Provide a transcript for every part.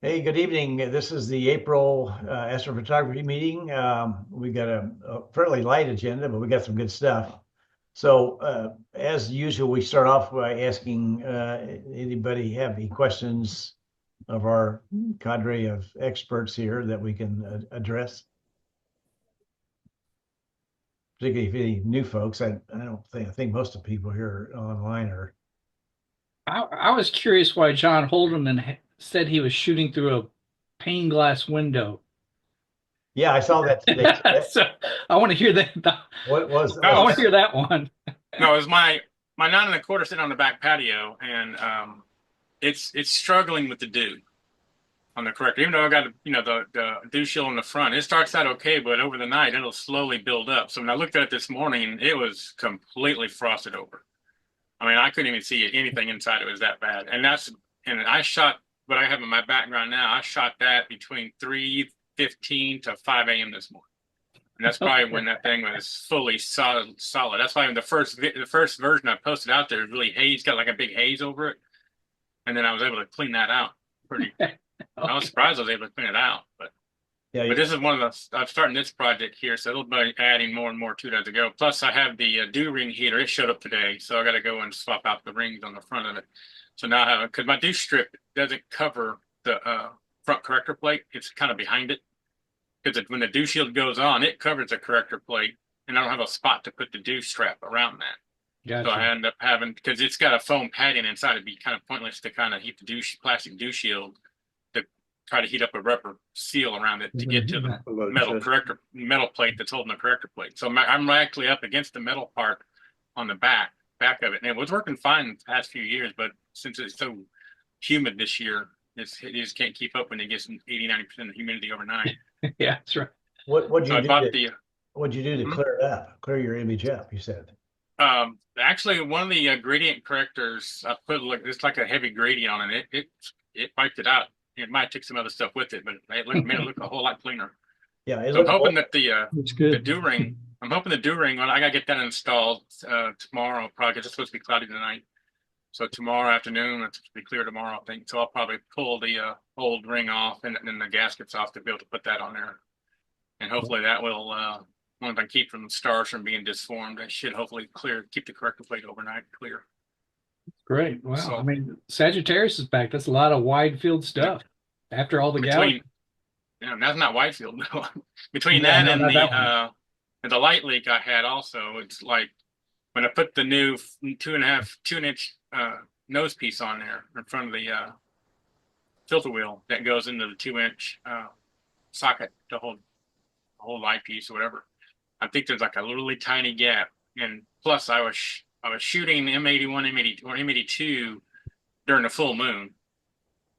Hey, good evening. This is the April astrophotography meeting. We got a fairly light agenda, but we got some good stuff. So, as usual, we start off by asking anybody have any questions of our cadre of experts here that we can address, particularly if any new folks. I think most of the people here online are. I was curious why John Holderman said he was shooting through a pane glass window. Yeah, I saw that today. So I want to hear that. What was I was No, want to hear that one. no, it was my 9 1/4 sitting on the back patio, and it's struggling with the dew on the corrector. Even though I got the dew shield on the front, it starts out okay, but over the night it'll slowly build up. So when I looked at it this morning, it was completely frosted over. I mean, I couldn't even see anything inside. It was that bad. And I shot what I have in my background now. I shot that between 3:15 to 5 a.m. this morning. And that's probably when that thing was fully solid. That's why the first version I posted out there is really haze, got like a big haze over it, and then I was able to clean that out. Pretty, I was Okay. surprised I was able to clean it out. But yeah, this is one of the I'm starting this project here, so it'll be adding more and more to it as I go. Plus, I have the dew ring heater. It showed up today, so I got to go and swap out the rings on the front of it. So now I have because my dew strip doesn't cover the front corrector plate; it's kind of behind it because when the dew shield goes on, it covers the corrector plate, and I don't have a spot to put the dew strap around that. So Gotcha. I end up having because it's got a foam padding inside. It'd be kind of pointless to kind of heat the plastic dew shield to try to heat up a rubber seal around it to get to the metal plate that's holding the corrector plate. So I'm actually up against the metal part on the back of it, and it was working fine the past few years. But since it's so humid this year, it just can't keep up when it gets 80-90% of humidity overnight. Yeah, that's right. what'd So you I do bought to the what'd you do to hmm? clear it up, clear your image up? You said. Actually one of the gradient correctors I put like it's like a heavy gradient on it. It wiped it out. It might take some other stuff with it, but made it look a whole lot cleaner. Yeah, it So I'm looked hoping old. that That's the good. dew ring. I'm hoping the dew ring. Well, I gotta get that installed tomorrow. Probably 'cause it's supposed to be cloudy tonight. So tomorrow afternoon, it's supposed to be clear tomorrow, I think. So I'll probably pull the old ring off and then the gaskets off to be able to put that on there. And hopefully that will, once I keep from the stars from being disformed, I should hopefully keep the corrector plate overnight clear. Great. Wow. I So mean, Sagittarius is back. That's a lot of wide field yeah, stuff after all the between, galaxies. that's not Whitefield though. Between Yeah, that no, not that one. and the light leak I had also, it's like when I put the new 2.5 2 inch nose piece on there in front of the filter wheel that goes into the 2 inch socket to hold the whole eyepiece or whatever. I think there's like a really tiny gap. And plus, I was shooting M81, M80 or M82 during the full moon,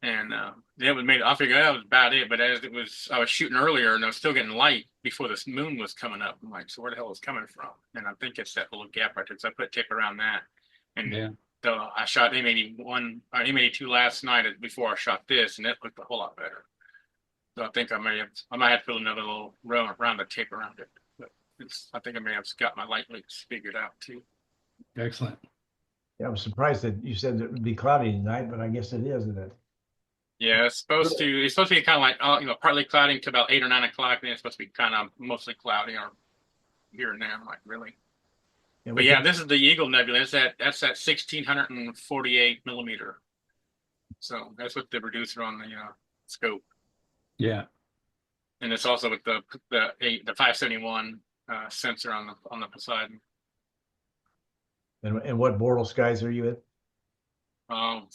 and it was made. I figured that was about it. But as it was, I was shooting earlier, and I was still getting light before this moon was coming up. I'm like, so where the hell is it coming from? And I think it's that little gap right there. So I put tape around that, and Yeah. I shot M81 or M82 last night before I shot this, and it looked a whole lot better. So I think I might have to put another little round of tape around it. But I think I may have got my light leaks figured out too. Excellent. Yeah, I was surprised that you said it would be cloudy tonight, but I guess it is, isn't it? Yeah, Really? it's supposed to be kind of like partly cloudy to about 8 or 9 o'clock, and then it's supposed to be kind of mostly cloudy or here and there. I'm like, really? Yeah, But we yeah, can. this is the Eagle Nebula. That's at 1648 millimeter. So that's with the reducer on the scope, Yeah. and it's also with the 571 sensor on the Poseidon. And what Bortle skies are you in? Um,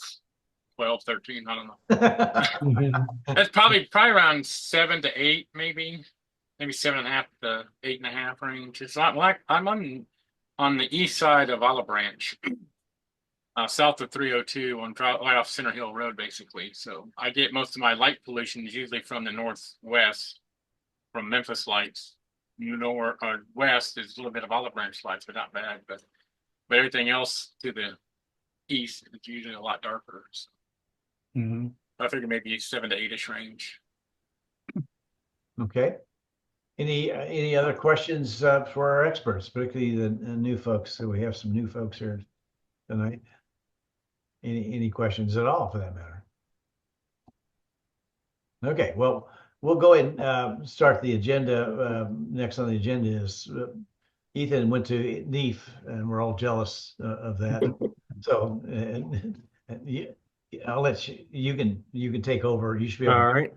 12, 13, I don't know. Mhm. That's probably around 7 to 8, maybe 7.5 to 8.5 range. It's not like I'm on the east side of Olive Branch, south of 302 right off Center Hill Road, basically. So I get most of my light pollution is usually from the northwest, from Memphis lights. West is a little bit of Olive Branch lights, but not bad. But everything else to the east, it's usually a lot darker. So Mhm. I figure maybe 7 to 8ish range. Okay. Any other questions for our experts, particularly the new folks? So we have some new folks here tonight. Any questions at all for that matter? Okay, well, we'll go ahead and start the agenda. Next on the agenda is Ethan went to NEAF, and we're all jealous of that. So I'll let you can take over. You should be able All right.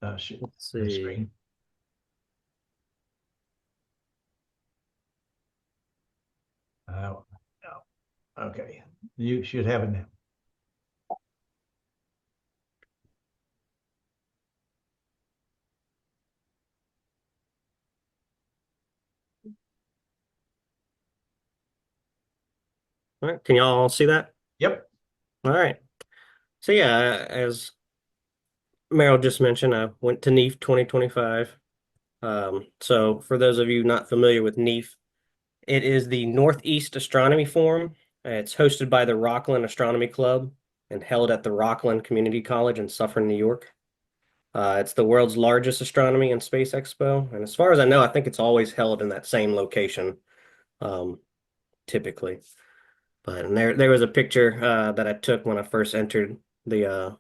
to shoot Let's the see. screen. Uh, okay, you should have it now. All right. Can y'all see that? Yep. All right. So yeah, as Meryl just mentioned, I went to NEAF 2025. So for those of you not familiar with NEAF, it is the Northeast Astronomy Forum. It's hosted by the Rockland Astronomy Club and held at the Rockland Community College in Suffern, New York. It's the world's largest astronomy and space expo, and as far as I know, I think it's always held in that same location, um, typically. But and there was a picture that I took when I first entered the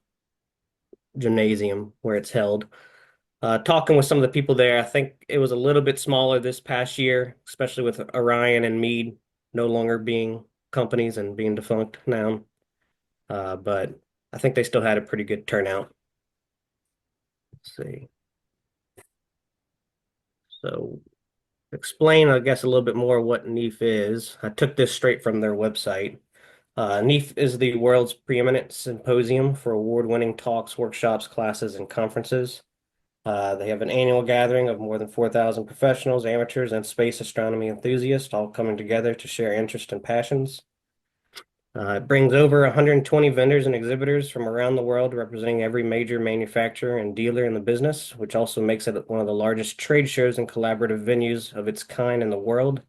gymnasium where it's held. Talking with some of the people there, I think it was a little bit smaller this past year, especially with Orion and Meade no longer being companies and being defunct now. But I think they still had a pretty good turnout. Let's see. So explain, I guess, a little bit more what NEAF is. I took this straight from their website. NEAF is the world's preeminent symposium for award-winning talks, workshops, classes, and conferences. They have an annual gathering of more than 4,000 professionals, amateurs, and space astronomy enthusiasts all coming together to share interest and passions. It brings over 120 vendors and exhibitors from around the world representing every major manufacturer and dealer in the business, which also makes it one of the largest trade shows and collaborative venues of its kind in the world,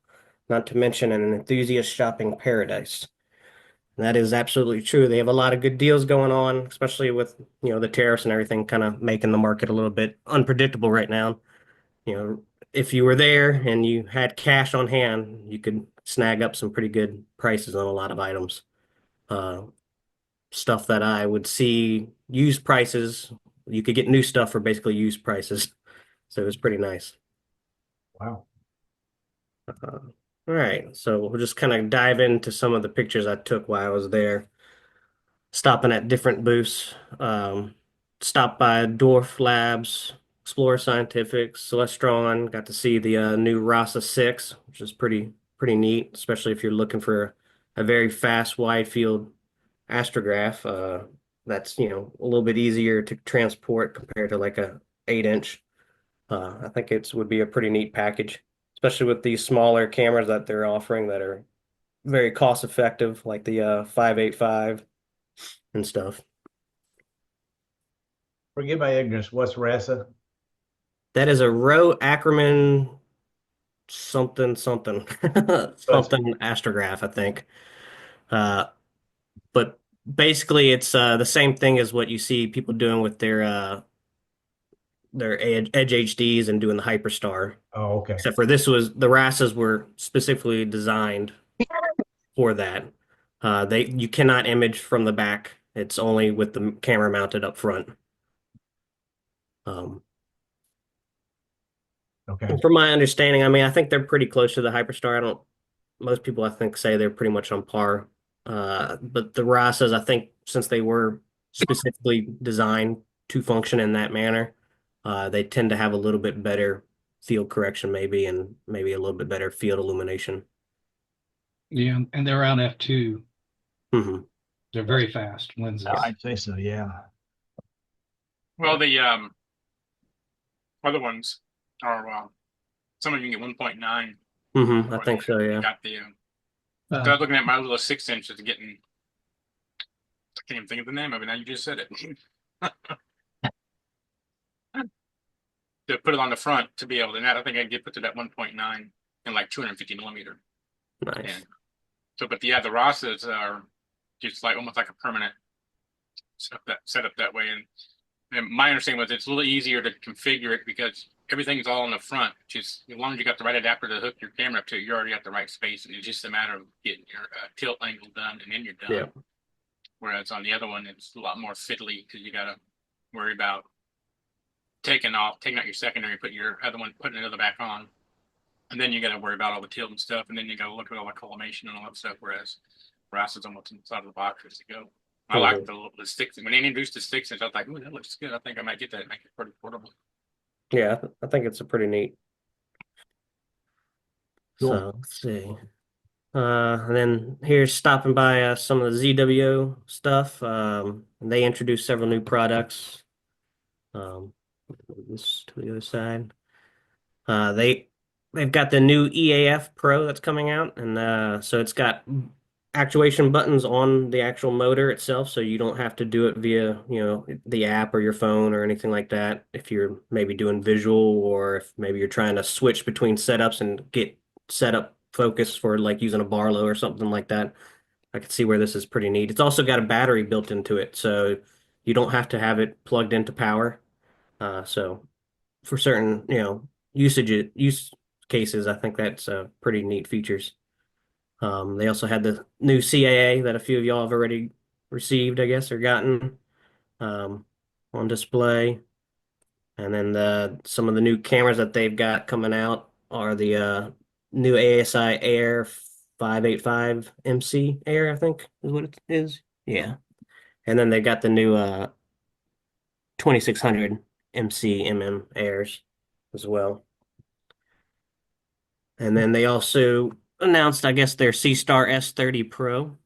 not to mention an enthusiast shopping paradise. And that is absolutely true. They have a lot of good deals going on, especially with, the tariffs and everything kind of making the market a little bit unpredictable right now. If you were there and you had cash on hand, you could snag up some pretty good prices on a lot of items. Uh, Stuff that I would see used prices. You could get new stuff for basically used prices. So it was pretty nice. Wow. All right. So we'll just kind of dive into some of the pictures I took while I was there, stopping at different booths. Stopped by Dwarf Labs, Explorer Scientific, Celestron. Got to see the new Rasa 6, which is pretty neat, especially if you're looking for a very fast wide field astrograph. That's a little bit easier to transport compared to like a 8-inch. I think it would be a pretty neat package, especially with these smaller cameras that they're offering that are very cost effective, like the 585 and stuff. Forgive my ignorance. What's RASA? That is a Roe Ackerman something something something astrograph, I think. Uh, but basically, it's the same thing as what you see people doing with their Edge HDs and doing the Hyperstar. Oh, okay. Except for this was the RASAs were specifically designed for that. You cannot image from the back. It's only with the camera mounted up front. Um, Okay. and from my understanding, I mean, I think they're pretty close to the Hyperstar. Most people I think say they're pretty much on par. But the RASAs, I think, since they were specifically designed to function in that manner, they tend to have a little bit better field correction, maybe, and maybe a little bit better field illumination. Yeah, and they're around F2. Hmm. They're very fast lenses. I'd say so, yeah. Well, the other ones are some of you can get 1.9. I think so, yeah. Got the so I was looking at my little 6-inch is getting. I can't even think of the name of it. Now you just said it. To put it on the front to be able to. I think I can get put to that 1.9 in like 250 millimeter. Nice. And so, but the Rosas are just like almost like a permanent set up that way. And my understanding was it's a little easier to configure it because everything's all in the front. Just as long as you got the right adapter to hook your camera up to, you already got the right space, and it's just a matter of getting your tilt angle done, and then you're done. Yeah. Whereas on the other one, it's a lot more fiddly because you got to worry about taking out your secondary, putting your other one, putting another back on. And then you got to worry about all the tilt and stuff, and then you got to look at all the collimation and all that stuff. Whereas brass is almost inside of the box as to go. I like the sticks. When they introduced the sticks, I was like, "Ooh, that looks good. I think I might get that. Make it pretty portable." Yeah, I think it's a pretty neat. Cool. So let's see. And then here's stopping by some of the ZWO stuff. They introduced several new products. Move this to the other side. They've got the new EAF Pro that's coming out, and so it's got actuation buttons on the actual motor itself, so you don't have to do it via, the app or your phone or anything like that. If you're maybe doing visual, or if maybe you're trying to switch between setups and get setup focus for like using a Barlow or something like that, I can see where this is pretty neat. It's also got a battery built into it, so you don't have to have it plugged into power. So for certain, use cases, I think that's pretty neat features. They also had the new CAA that a few of y'all have already received, I guess, or gotten on display. And then some of the new cameras that they've got coming out are the new ASI Air 585 MC Air, I think is what it is. Yeah. And then they got the new 2600 MC MM Airs as well. And then they also announced, I guess, their C-Star S30 Pro.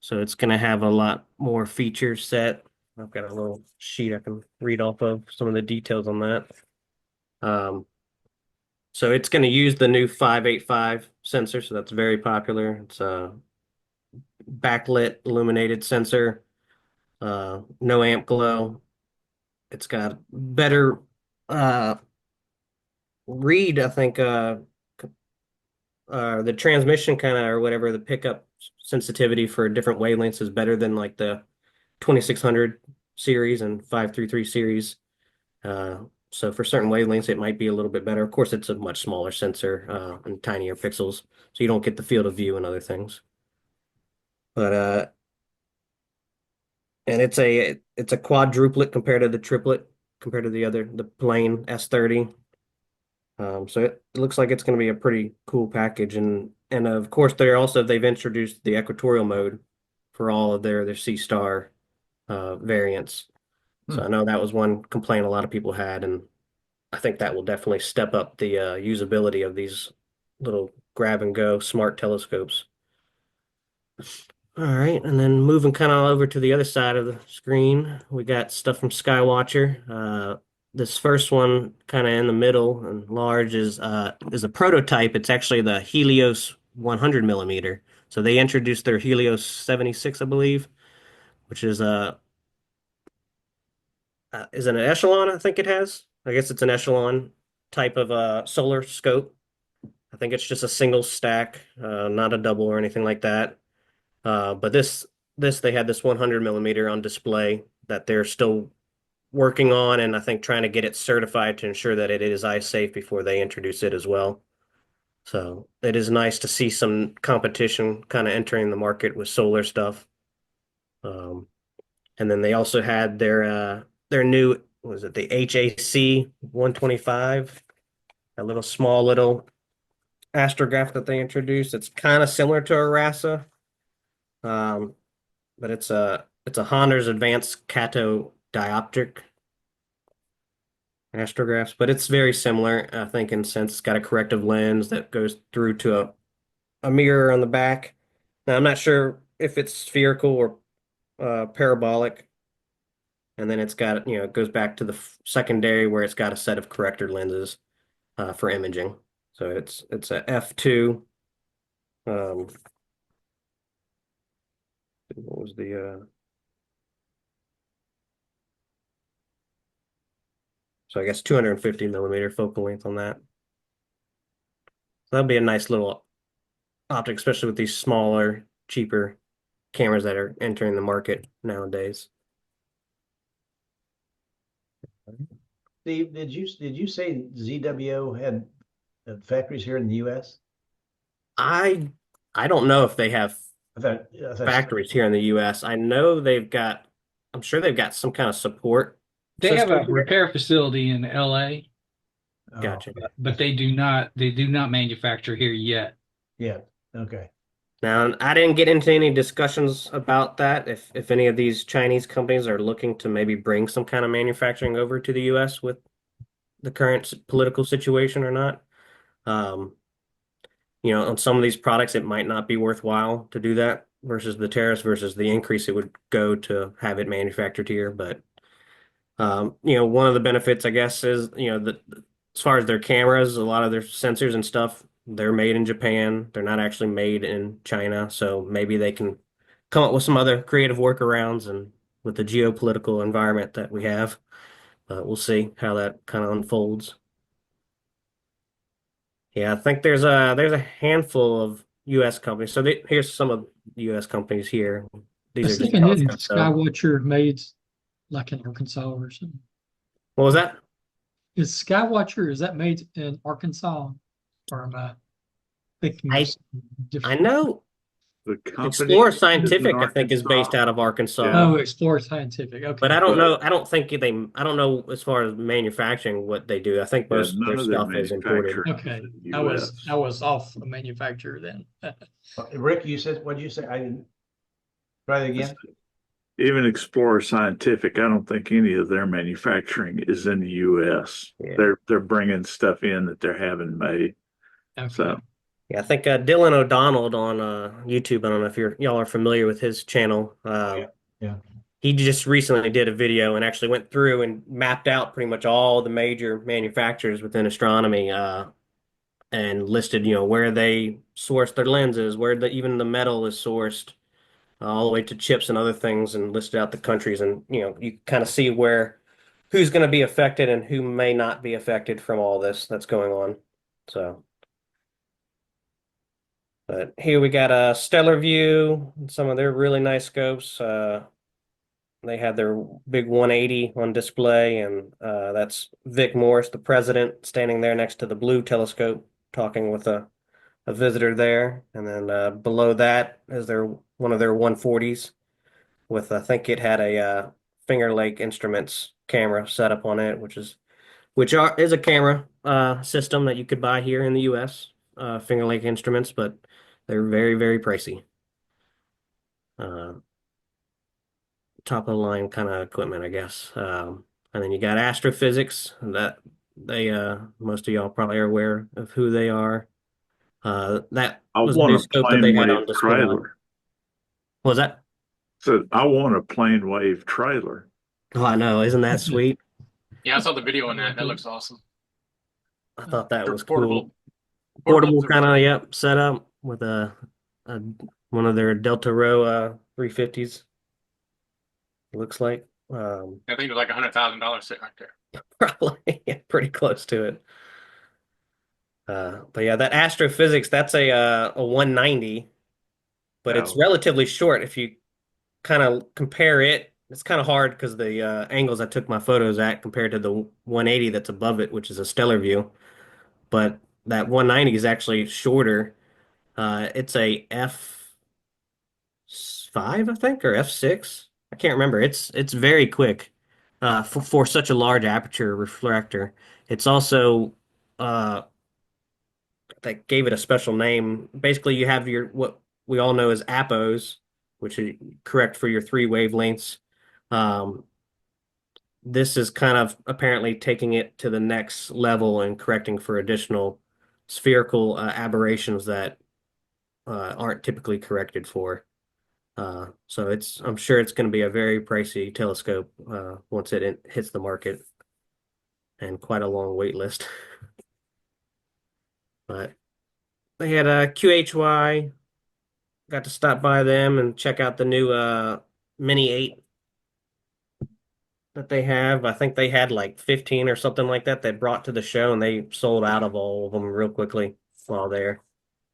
So it's going to have a lot more feature set. I've got a little sheet I can read off of some of the details on that. So it's going to use the new 585 sensor. So that's very popular. It's a backlit illuminated sensor, no amp glow. It's got better read, I think, the transmission kind of, or whatever, the pickup sensitivity for different wavelengths is better than like the 2600 series and 533 series. So for certain wavelengths, it might be a little bit better. Of course, it's a much smaller sensor and tinier pixels, so you don't get the field of view and other things. But and it's a quadruplet compared to the triplet compared to the plain S30. So it looks like it's going to be a pretty cool package, and of course they've introduced the equatorial mode for all of their C-Star variants. So I know that was one complaint a lot of people had, and I think that will definitely step up the usability of these little grab and go smart telescopes. All right, and then moving kind of over to the other side of the screen, we got stuff from Skywatcher. This first one, kind of in the middle and large, is a prototype. It's actually the Helios 100 millimeter. So they introduced their Helios 76, I believe, which is an echelon, I think it has. I guess it's an echelon type of solar scope. I think it's just a single stack, not a double or anything like that. But they had this 100 millimeter on display that they're still working on, and I think trying to get it certified to ensure that it is eye safe before they introduce it as well. So it is nice to see some competition kind of entering the market with solar stuff. And then they also had their new, was it the HAC 125, a little small little astrograph that they introduced. It's kind of similar to a RASA, but it's a Honder's advanced catodioptric astrographs, but it's very similar, I think, in sense. It's got a corrective lens that goes through to a mirror on the back. Now, I'm not sure if it's spherical or parabolic. And then it's got, it goes back to the secondary where it's got a set of corrector lenses for imaging. So it's a f2. What was the so I guess 250 millimeter focal length on that. So that'd be a nice little optic, especially with these smaller, cheaper cameras that are entering the market nowadays. Steve, did you say ZWO had factories here in the U.S.? I don't know if they have I thought factories here in the U.S. I know I'm sure they've got some kind of support They have Cisco a here? repair facility in LA, Oh, Gotcha. but they do not manufacture here yet. yeah, okay. Now, I didn't get into any discussions about that. If any of these Chinese companies are looking to maybe bring some kind of manufacturing over to the U.S. with the current political situation or not. Um, on some of these products, it might not be worthwhile to do that versus the tariffs versus the increase it would go to have it manufactured here. But one of the benefits, I guess, is as far as their cameras, a lot of their sensors and stuff, they're made in Japan. They're not actually made in China, so maybe they can come up with some other creative workarounds and with the geopolitical environment that we have. We'll see how that kind of unfolds. Yeah, I think there's a handful of U.S. companies. So here's some of the U.S. companies here. I These was are just thinking, isn't telescopes, though. Skywatcher made like in Arkansas or something? What was that? Is Skywatcher, is that made in Arkansas? Or am I thinking of I something I different? know The company Explorer is in Scientific, I think, is based Arkansas. out of Arkansas. Yeah. Oh, Explorer Scientific. Okay. But I don't But- know. I don't think I don't know as far as manufacturing what they do. I think Yeah, most of their none of their stuff is imported. manufacturing Okay. is in the I was US. I was off the manufacturer then. Rick, what did you say? I didn't. Try that again? Even Explorer Scientific, I don't think any of their manufacturing is in the US. Yeah. They're bringing stuff in that they're having made. Okay. So Yeah, I think Dylan O'Donnell on YouTube. I don't know if y'all are familiar with his channel. Yeah. He just recently did a video and actually went through and mapped out pretty much all the major manufacturers within astronomy, and listed, where they source their lenses, where even the metal is sourced, all the way to chips and other things, and listed out the countries. And, you kind of see who's going to be affected and who may not be affected from all this that's going on. So, but here we got a Stellar View, some of their really nice scopes. They had their big 180 on display, and that's Vic Morris, the president, standing there next to the blue telescope, talking with a visitor there. And then below that is one of their 140s with, I think it had a Finger Lake Instruments camera set up on it, which is a camera system that you could buy here in the U.S. Finger Lake Instruments, but they're very, very pricey. Top of the line kind of equipment, I guess. And then you got Astrophysics that they most of y'all probably are aware of who they are. That I was a want new a scope that plane they had wave on display. trailer. What was that? So I want a plane wave trailer. Oh, I know, isn't that sweet? Yeah, I saw the video on that. That looks awesome. I thought that was Portable. cool. Portable observatory. kind of, yep, setup with a one of their Delta Row 350s. Looks like. I think it was like $100,000 sitting right there. Probably yeah, pretty close to it. But yeah, that Astrophysics, that's a 190, but it's Oh. relatively short. If you kind of compare it, it's kind of hard because the angles I took my photos at compared to the 180 that's above it, which is a stellar view. But that 190 is actually shorter. It's a F5, I think, or F6. I can't remember. It's very quick for such a large aperture refractor. It's also that gave it a special name. Basically, you have what we all know as APOs, which is correct for your three wavelengths. This is kind of apparently taking it to the next level and correcting for additional spherical aberrations that aren't typically corrected for. So I'm sure it's going to be a very pricey telescope once it hits the market, and quite a long wait list. But they had a QHY. Got to stop by them and check out the new Mini 8 that they have. I think they had like 15 or something like that they brought to the show, and they sold out of all of them real quickly while there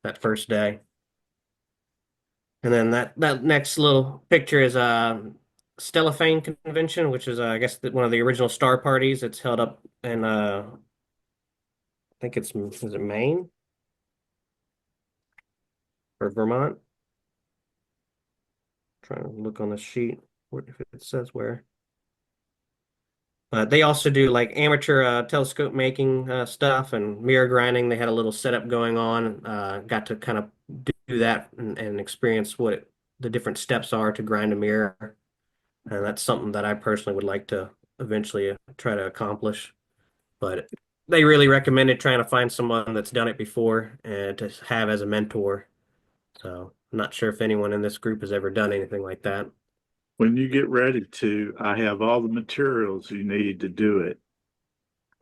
that first day. And then that next little picture is Stellafane Convention, which is I guess one of the original star parties. It's held up in I think is it Maine or Vermont? Trying to look on the sheet if it says where. They also do like amateur telescope making stuff and mirror grinding. They had a little setup going on. Got to kind of do that and experience what the different steps are to grind a mirror. And that's something that I personally would like to eventually try to accomplish. But they really recommended trying to find someone that's done it before and to have as a mentor. So I'm not sure if anyone in this group has ever done anything like that. When you get ready to, I have all the materials you need to do it.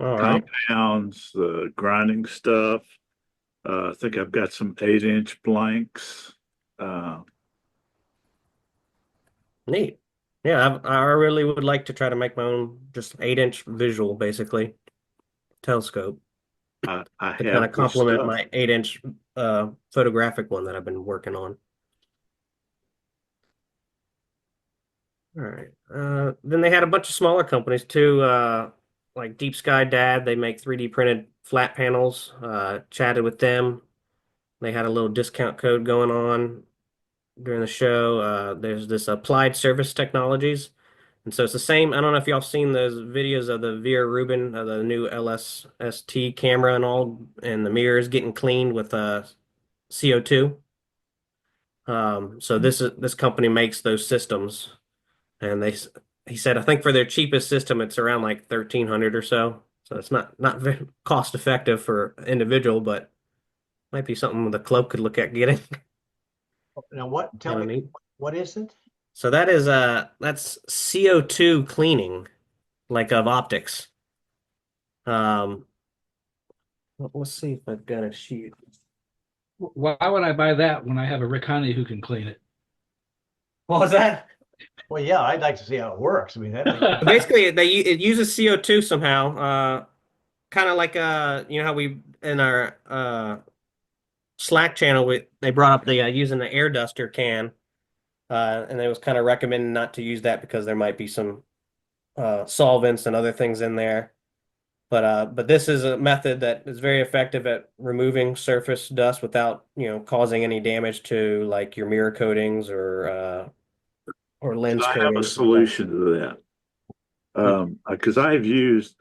All right. Compounds, the grinding stuff. I think I've got some 8-inch blanks. Uh, Neat. Yeah, I really would like to try to make my own just 8-inch visual, basically, telescope I to kind have of the complement stuff. my 8-inch photographic one that I've been working on. All right. Then they had a bunch of smaller companies too, like Deep Sky Dad. They make 3D printed flat panels. Chatted with them. They had a little discount code going on during the show. There's this Applied Surface Technologies. And so it's the same. I don't know if y'all seen those videos of the Vera Rubin, the new LSST camera and all, and the mirrors getting cleaned with CO2. So this company makes those systems, and he said I think for their cheapest system it's around like 1,300 or so. So it's not very cost effective for individual, but might be something the club could look at getting. Now what, tell Kinda me, neat. what is it? So that's CO2 cleaning, like of optics. Um, let's see if I've got a sheet. Why would I buy that when I have a Rick Honey who can clean it? What was that? Well, yeah, I'd like to see how it works. I mean, that makes, Basically, it uses CO2 somehow. Kind of like you know how we in our Slack channel they brought up the using the air duster can, and it was kind of recommended not to use that because there might be some solvents and other things in there. But this is a method that is very effective at removing surface dust without, causing any damage to like your mirror coatings or lens I have a coatings. solution to that. Because I have used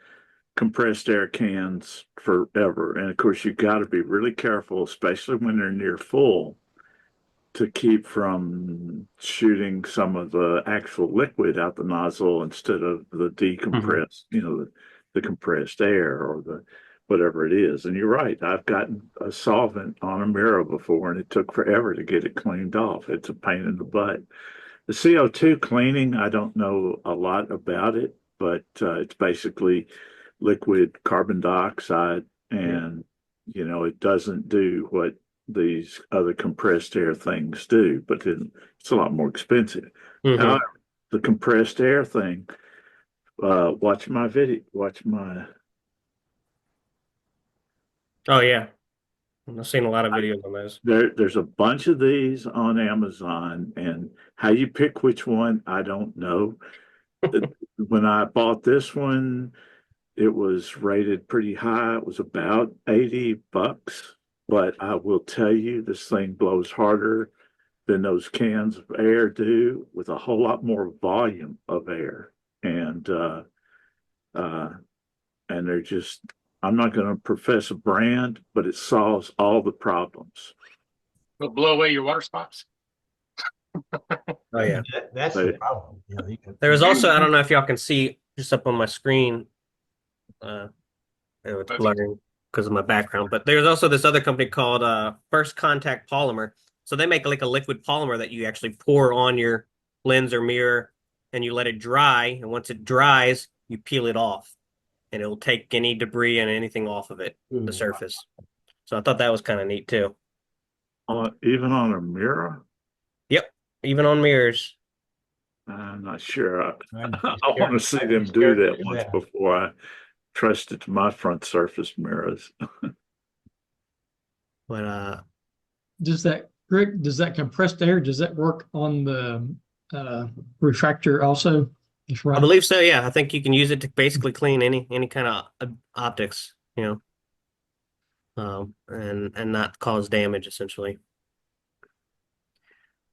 compressed air cans forever. And of course, you've got to be really careful, especially when they're near full, to keep from shooting some of the actual liquid out the nozzle instead of the decompressed, the compressed air or the whatever it is. And you're right. I've gotten a solvent on a mirror before, and it took forever to get it cleaned off. It's a pain in the butt. The CO2 cleaning, I don't know a lot about it, but it's basically liquid carbon dioxide, and it doesn't do what these other compressed air things do, but it's a lot more expensive. Mhm. However, the compressed air thing, watch my video, Oh yeah, I've seen a lot of videos on those. there's a bunch of these on Amazon, and how you pick which one, I don't know. When I bought this one, it was rated pretty high. It was about $80, but I will tell you, this thing blows harder than those cans of air do, with a whole lot more volume of air. Uh, and they're just, I'm not going to profess a brand, but it solves all the problems. It'll blow away your water spots. Oh yeah. that's the problem. There was also, I don't know if y'all can see just up on my screen, it's blurring because of my background, but there's also this other company called First Contact Polymer. So they make like a liquid polymer that you actually pour on your lens or mirror and you let it dry. And once it dries, you peel it off and it will take any debris and anything off of it, the surface. So I thought that was kind of neat too. Even on a mirror? Yep, even on mirrors. I'm not sure. I I want to see them do that once before I trust it to my front surface mirrors. But Does that, Rick, does that compressed air, does that work on the refractor also? That's I right. believe so. Yeah, I think you can use it to basically clean any kind of optics, and not cause damage essentially.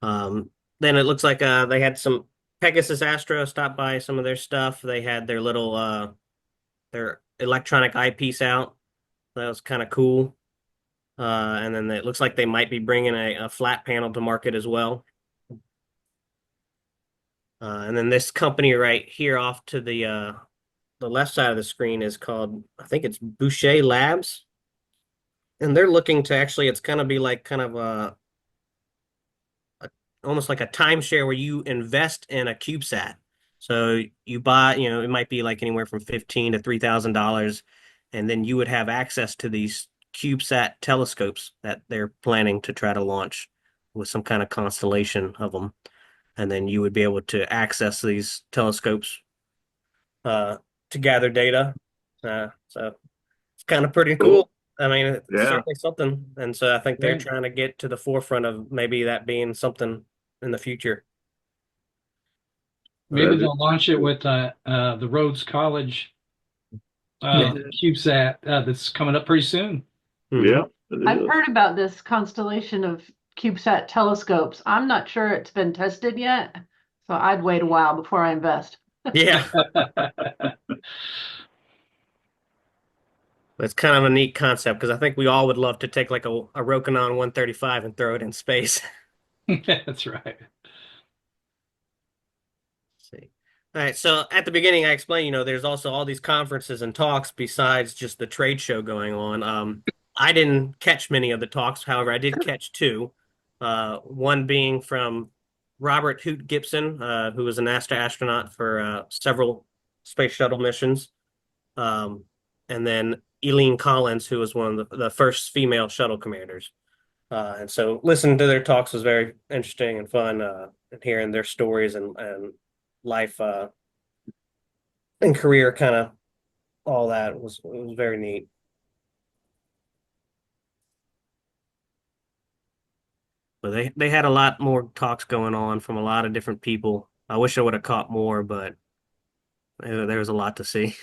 Then it looks like they had some Pegasus Astro stopped by some of their stuff. They had their little their electronic eyepiece out. That was kind of cool. And then it looks like they might be bringing a flat panel to market as well. And then this company right here off to the left side of the screen is called, I think it's Boucher Labs. And they're looking to actually, it's going to be like kind of almost like a timeshare where you invest in a CubeSat. So you buy, it might be like anywhere from $15 to $3,000, and then you would have access to these CubeSat telescopes that they're planning to try to launch with some kind of constellation of them. And then you would be able to access these telescopes to gather data. So it's kind of pretty cool. I mean, it's Yeah. certainly something. And so I think they're Right. trying to get to the forefront of maybe that being something in the future. Maybe That they'll launch it with the Rhodes College Yeah. CubeSat that's coming up pretty soon. Yeah. it I've is. heard about this constellation of CubeSat telescopes. I'm not sure it's been tested yet, so I'd wait a while before I invest. Yeah. It's kind of a neat concept because I think we all would love to take like a Rokinon 135 and throw it in space. That's right. Let's see. All right. So at the beginning, I explained, there's also all these conferences and talks besides just the trade show going on. I didn't catch many of the talks. However, I did catch two. One being from Robert Hoot Gibson, who was a NASA astronaut for several space shuttle missions. And then Eileen Collins, who was one of the first female shuttle commanders. And so listening to their talks was very interesting and fun, and hearing their stories and life and career, kind of all that was very neat. But they had a lot more talks going on from a lot of different people. I wish I would have caught more, but there was a lot to see.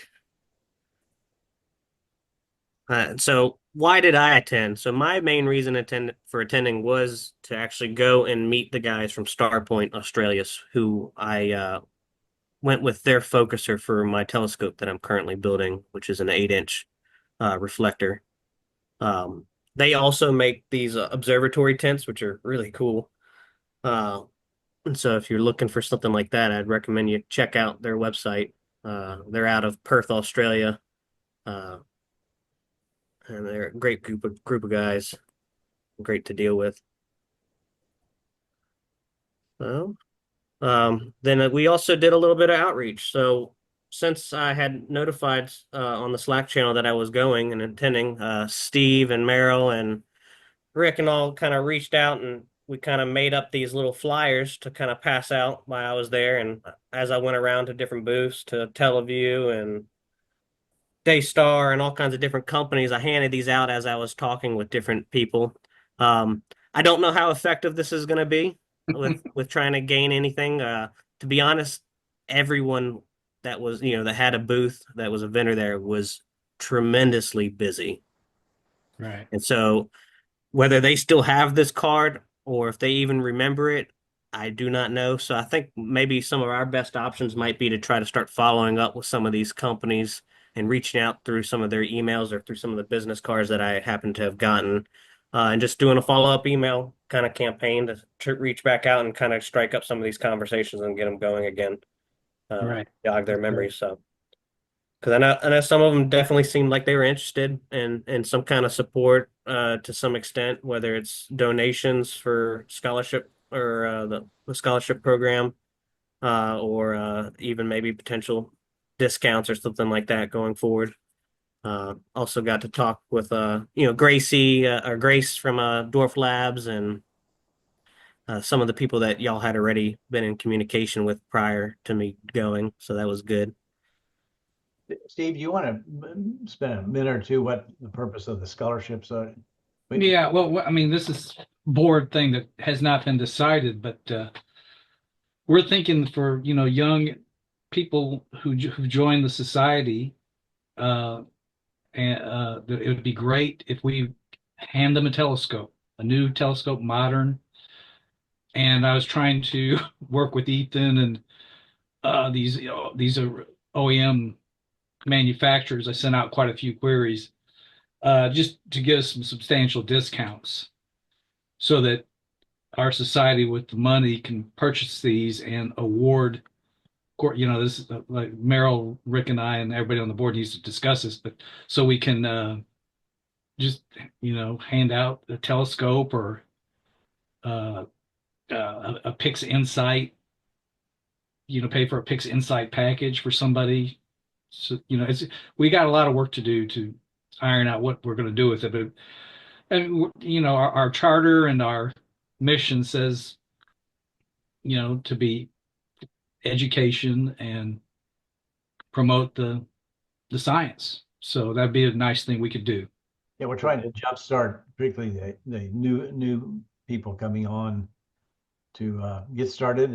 So why did I attend? So my main reason for attending was to actually go and meet the guys from Starpoint Australia, who I went with their focuser for my telescope that I'm currently building, which is an 8-inch reflector. They also make these observatory tents, which are really cool. And so if you're looking for something like that, I'd recommend you check out their website. They're out of Perth, Australia. And they're a great group of guys, great to deal with. Well, then we also did a little bit of outreach. So since I had notified on the Slack channel that I was going and attending, Steve and Meryl and Rick and all kind of reached out, and we kind of made up these little flyers to kind of pass out while I was there. And as I went around to different booths, to Teleview and Daystar and all kinds of different companies, I handed these out as I was talking with different people. I don't know how effective this is going to be with trying to gain anything. To be honest, everyone that was, that had a booth, that was a vendor there, was tremendously busy. Right. And so whether they still have this card or if they even remember it, I do not know. So I think maybe some of our best options might be to try to start following up with some of these companies and reaching out through some of their emails or through some of the business cards that I happen to have gotten, and just doing a follow-up email kind of campaign to reach back out and kind of strike up some of these conversations and get them going again, Right. jog their memories. So, because I know some of them definitely seemed like they were interested in some kind of support to some extent, whether it's donations for scholarship or the scholarship program, or even maybe potential discounts or something like that going forward. Also got to talk with Gracie or Grace from Dwarf Labs and some of the people that y'all had already been in communication with prior to me going, so that was good. Steve, do you want to spend a minute or two what the purpose of the scholarships are? Yeah, well, I mean, this is board thing that has not been decided, but we're thinking for, young people who join the society, and it would be great if we hand them a new telescope, modern. And I was trying to work with Ethan and these are OEM manufacturers. I sent out quite a few queries just to give us some substantial discounts so that our society with the money can purchase these and award. This is like Merrill, Rick, and I, and everybody on the board needs to discuss this, but so we can just hand out a telescope or uh, a Pix Insight. Pay for a Pix Insight package for somebody. So we got a lot of work to do to iron out what we're going to do with it. But and our charter and our mission says to be education and promote the science. So that'd be a nice thing we could do. Yeah, we're trying to jumpstart particularly the new people coming on to get started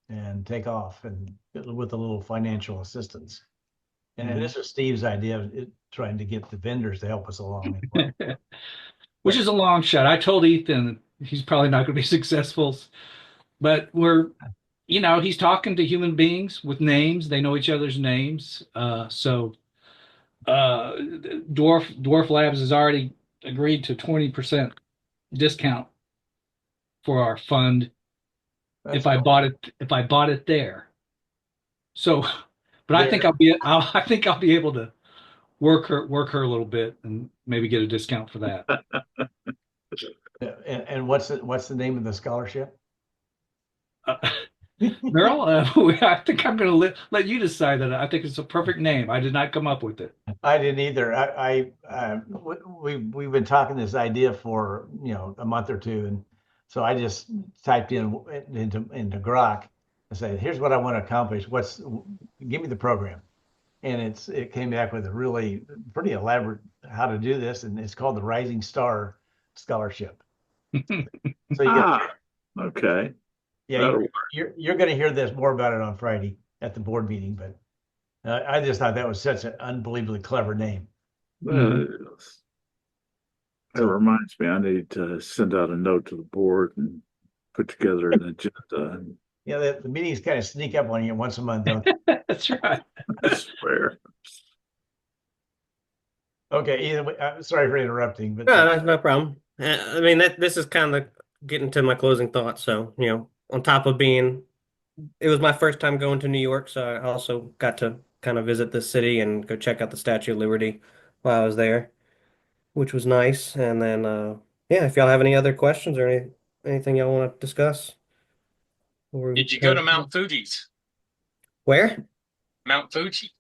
and take off and with a little financial assistance. And this is Steve's idea of trying to get the vendors to help us along as well. Which is a long shot. I told Ethan he's probably not going to be successful, but he's talking to human beings with names. They know each other's names. So Dwarf Labs has already agreed to 20% discount for our fund if I bought it there. So, but I think I think I'll be able to work her a little bit and maybe get a discount for that. And what's the name of the scholarship? Merrill, I think I'm going to let you decide that. I think it's a perfect name. I did not come up with it. I didn't either. We've been talking this idea for a month or two, and so I just typed into Grok and said, "Here's what I want to accomplish. Give me the program," and it came back with a really pretty elaborate how to do this, and it's called the Rising Star Scholarship. So okay. Yeah, you're going to hear this more about it on Friday at the board meeting, but I just thought that was such an unbelievably clever name. That reminds me, I need to send out a note to the board and put together an agenda. Yeah, the meetings kind of sneak up on you once a month, don't they? That's right. I swear. Okay, either way, I'm sorry for interrupting, but No, that's no problem. I mean, this is kind of getting to my closing thoughts. So, on top of it was my first time going to New York, so I also got to kind of visit the city and go check out the Statue of Liberty while I was there, which was nice. And then, yeah, if y'all have any other questions or anything y'all want to discuss. Did you go to Mount Fuji's? Where? Mount Fuji.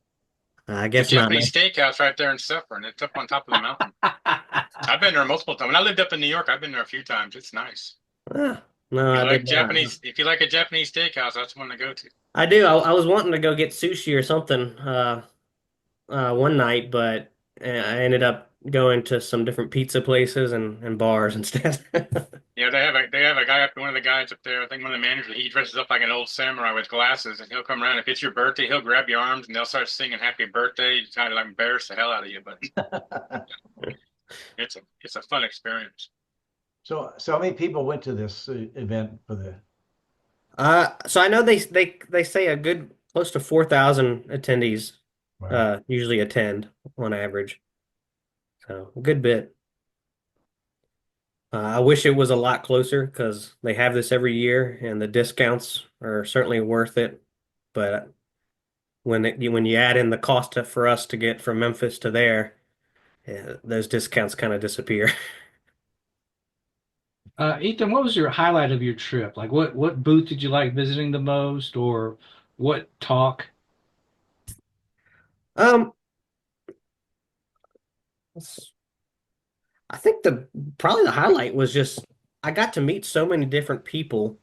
I It's a guess not. Japanese steakhouse right there in Suffern. It's up on top of the mountain. I've been there multiple times. When I lived up in New York, I've been there a few times. It's nice. Ah, no, I did not. If you like a Japanese steakhouse, that's one to go to. I do. I was wanting to go get sushi or something one night, but I ended up going to some different pizza places and bars instead. Yeah, they have a guy one of the guys up there. I think one of the managers. He dresses up like an old samurai with glasses, and he'll come around. If it's your birthday, he'll grab your arms and they'll start singing "Happy Birthday." He's trying to like embarrass the hell out of you, but it's a fun experience. so how many people went to this event for the? So I know they say a good close to 4,000 attendees Wow. usually attend on average. So a good bit. I wish it was a lot closer because they have this every year and the discounts are certainly worth it. But when you add in the cost for us to get from Memphis to there, yeah, those discounts kind of disappear. Ethan, what was your highlight of your trip? Like what booth did you like visiting the most, or what talk? Um, I think probably the highlight was just I got to meet so many different people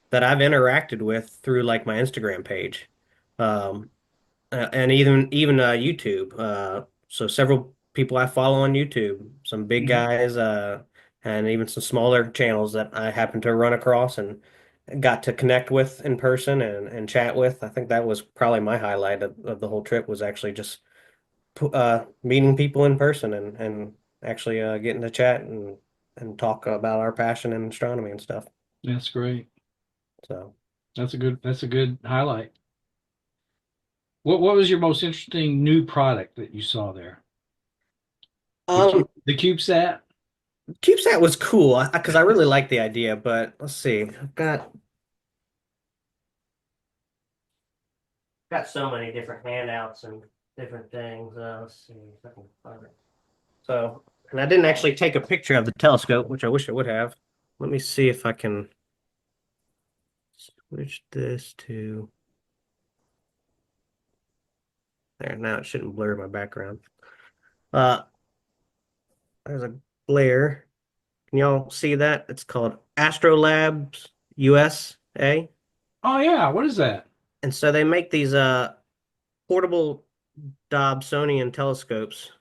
that I've interacted with through like my Instagram page, um, and even YouTube. So several people I follow on YouTube, some big Mhm. guys, and even some smaller channels that I happened to run across and got to connect with in person and chat with. I think that was probably my highlight of the whole trip was actually just meeting people in person and actually getting to chat and talk about our passion in astronomy and stuff. That's great. So That's a good highlight. What was your most interesting new product that you saw there? The CubeSat? CubeSat was cool because I really like the idea, but let's see. I've got so many different handouts and different things. Let's see if I can find it. So, and I didn't actually take a picture of the telescope, which I wish I would have. Let me see if I can switch this to there. Now it shouldn't blur my background. Uh, there's a glare. Can y'all see that? It's called Astrolabs USA. Oh yeah, what is that? And so they make these portable Dobsonian telescopes,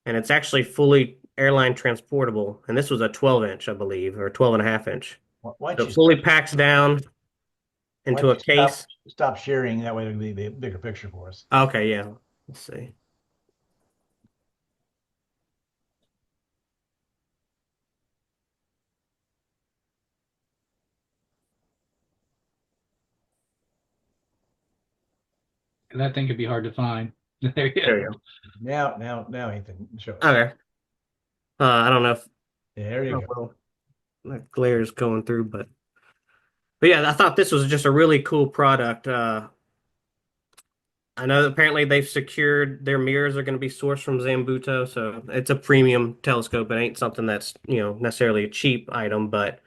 and it's actually fully airline transportable. And this was a 12-inch, I believe, or 12 and a half inch. Why So don't it you, fully packs down why into don't a you stop, case. stop sharing? That way it'll be a bigger picture for us. Okay, yeah. Let's see. And that thing could be hard to find. There you There you go. Now Ethan, show us. go. Okay. I don't know if There you go. well, that glare is going through, but yeah, I thought this was just a really cool product. I know that apparently they've secured their mirrors are going to be sourced from Zambuto, so it's a premium telescope. It ain't something that's, necessarily a cheap item, but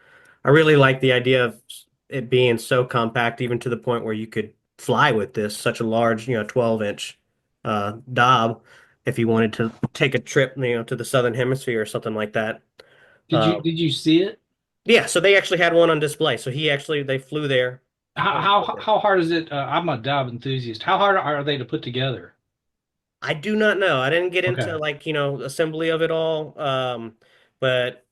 I really like the idea of it being so compact, even to the point where you could fly with this, such a large, 12-inch Dob, if you wanted to take a trip, to the Southern Hemisphere or something like that. Did Uh, you see it? yeah, so they actually had one on display. So they flew there. How hard is it? I'm a dive enthusiast. How hard are they to put together? I do not know. I didn't get into Okay. assembly of it all. But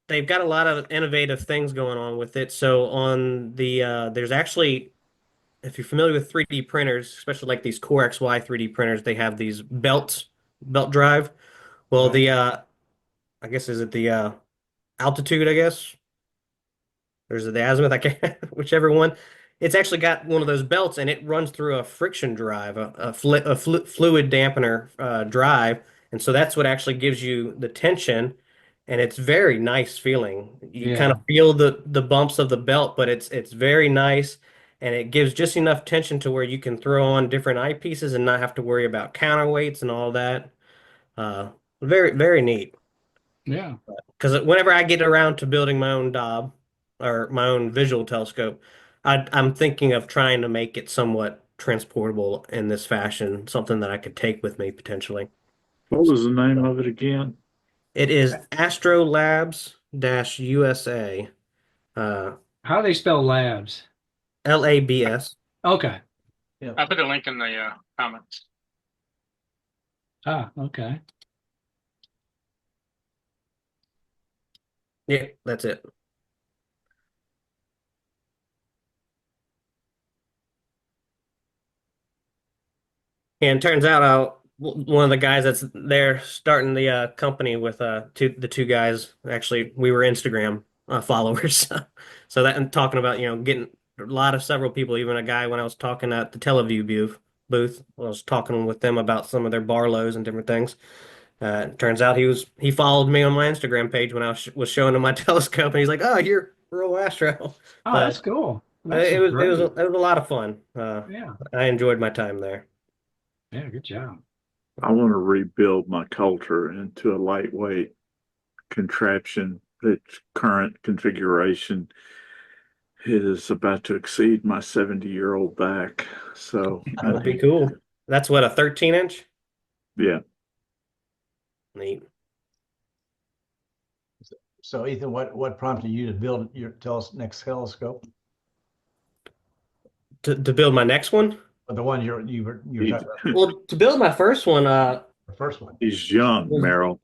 they've got a lot of innovative things going on with it. So on the there's actually, if you're familiar with 3D printers, especially like these Core XY 3D printers, they have these belt drive. Well, Right. I guess is it the altitude, I guess. There's the azimuth, I can't, whichever one. It's actually got one of those belts, and it runs through a friction drive, fluid dampener drive, and so that's what actually gives you the tension, and it's very nice feeling. You kind Yeah. of feel the bumps of the belt, but it's very nice, and it gives just enough tension to where you can throw on different eyepieces and not have to worry about counterweights and all that. Very, very neat. Yeah. Because whenever I get around to building my own Dob or my own visual telescope, I'm thinking of trying to make it somewhat transportable in this fashion, something that I could take with me potentially. What was the name of it again? It is Astrolabs-USA, uh, How do they spell labs? LABS. Okay. Yeah. I put a link in the comments. Ah, okay. Yeah, that's it. And it turns out one of the guys that's there starting the company with the two guys, actually, we were Instagram followers. So that and talking about, getting a lot of several people, even a guy when I was talking at the Teleview booth, I was talking with them about some of their Barlows and different things. It turns out he followed me on my Instagram page when I was showing him my telescope, and he's like, "Oh, you're real Astro." Oh, But that's cool. That's it was great. a lot of fun. Yeah. I enjoyed my time there. Yeah, good job. I want to rebuild my Coulter into a lightweight contraption. Its current configuration is about to exceed my 70-year-old back. So, That would be cool. That's what, a 13-inch? yeah. Neat. So Ethan, what prompted you to build your next telescope? To build my next one? Or the one you were talking about, Well, to build my first one, the first one. He's young, Merrill.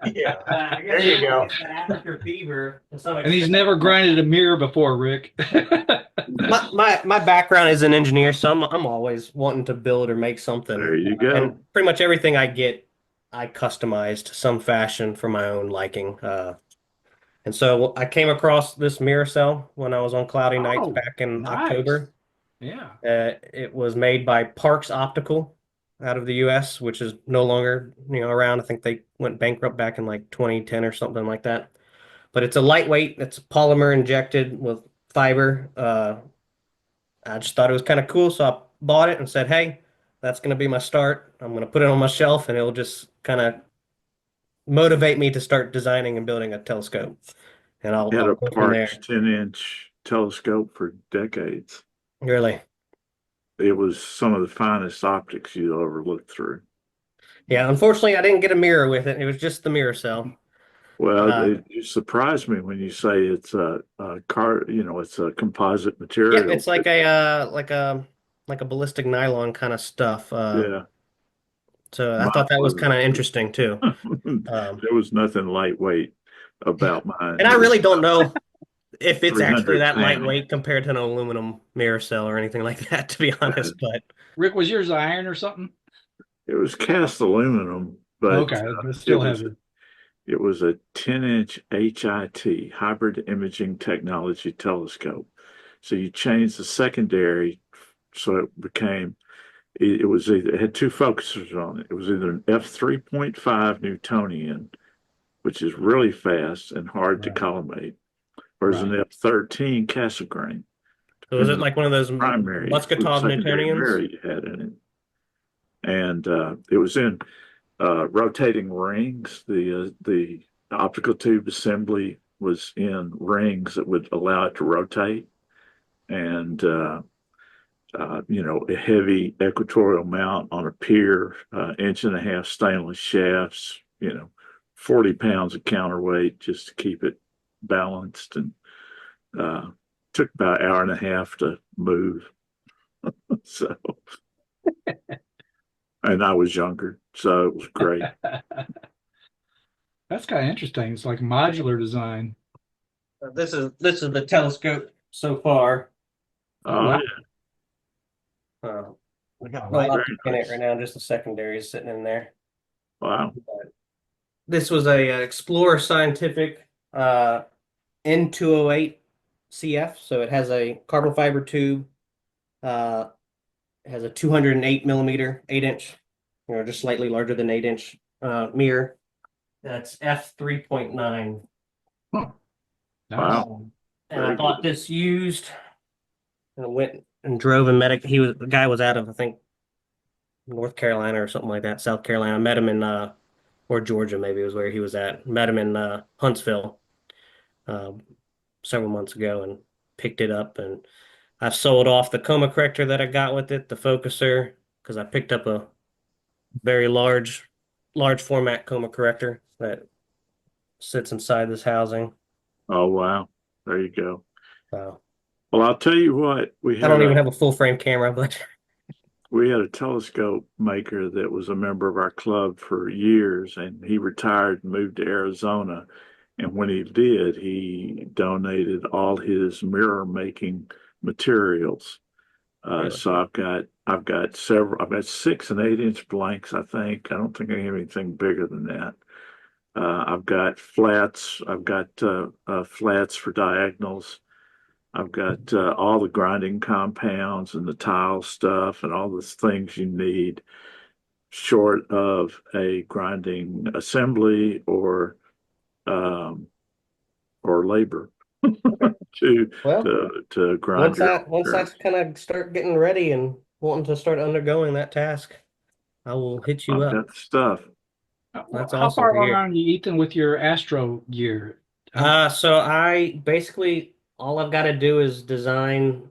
Yeah. There you go. Aperture fever to some And he's extent. never grinded a mirror before, Rick. My background is an engineer, so I'm always wanting to build or make something. There you go. And pretty much everything I get, I customize to some fashion for my own liking. And so I came across this mirror cell when I was on Cloudy Nights Oh, back in nice. October. Yeah. It was made by Parks Optical out of the US, which is no longer, around. I think they went bankrupt back in like 2010 or something like that. But it's a lightweight, it's polymer injected with fiber. I just thought it was kind of cool, so I bought it and said, "Hey, that's going to be my start. I'm going to put it on my shelf, and it'll just kind of motivate me to start designing and building a telescope, and I'll Had a go from there." Parkes 10-inch telescope for decades. Really, It was some of the finest optics you'd ever look through. yeah. Unfortunately, I didn't get a mirror with it. It was just the mirror cell. Well, Uh, you surprised me when you say it's a car, it's a composite yeah, material. it's like a ballistic nylon kind of stuff. Yeah, So I mine thought that was was. kind of interesting too. There was nothing lightweight about mine. And I It was really don't know if it's actually 300 that pounds. lightweight compared to an aluminum mirror cell or anything like that, to be honest. But Rick, was yours iron or something? It was cast aluminum, but Okay, but it still was heavy. it was a 10-inch HIT, hybrid imaging technology telescope. So you changed the secondary, so it became it had two focusers on it. It was either an f3.5 Newtonian, which is really fast and hard to Right. collimate, or as an Right. F13 Cassegrain, so is depending it on like one of those primary, what Muscatov secondary mirror Newtonians? you had in it. And it was in rotating rings. The optical tube assembly was in rings that would allow it to rotate, and a heavy equatorial mount on a pier, inch and a half stainless shafts, 40 pounds of counterweight just to keep it balanced, and uh, took about an hour and a half to move. So, and I was younger, so it was great. That's kind of interesting. It's like modular design. This is the telescope so far. Oh, Oh wow. yeah, Uh, We got a no light. very optic in it nice. right now, just the secondary is sitting in there. Wow. This was a Explorer Scientific N208 CF, so it has a carbon fiber tube. It has a 208 millimeter, 8-inch, just slightly larger than 8-inch mirror. That's f3.9. Huh. Nice. Wow. And I Very bought good. this used and went and drove and met. The guy was out of, I think, North Carolina or something like that, South Carolina. I met him in or Georgia, maybe was where he was at. Met him in Huntsville uh, several months ago and picked it up. And I've sold off the coma corrector that I got with it, the focuser, because I picked up a very large format coma corrector that sits inside this housing. Oh wow. There you go. So Well, I'll tell you what, I don't even have a full frame camera, but we had a telescope maker that was a member of our club for years, and he retired and moved to Arizona. And when he did, he donated all his mirror making materials. really, So I've got 6 and 8-inch blanks, I think. I don't think I have anything bigger than that. I've got flats. I've got flats for diagonals. I've got all the grinding compounds and the tile stuff and all the things you need, short of a grinding assembly um, or labor to well, to grind your own once I materials. kind of start getting ready and wanting to start undergoing that task, I will hit you I've up. got the stuff. That's How awesome far to along hear. are you, Ethan, with your Astro gear? So I basically all I've got to do is design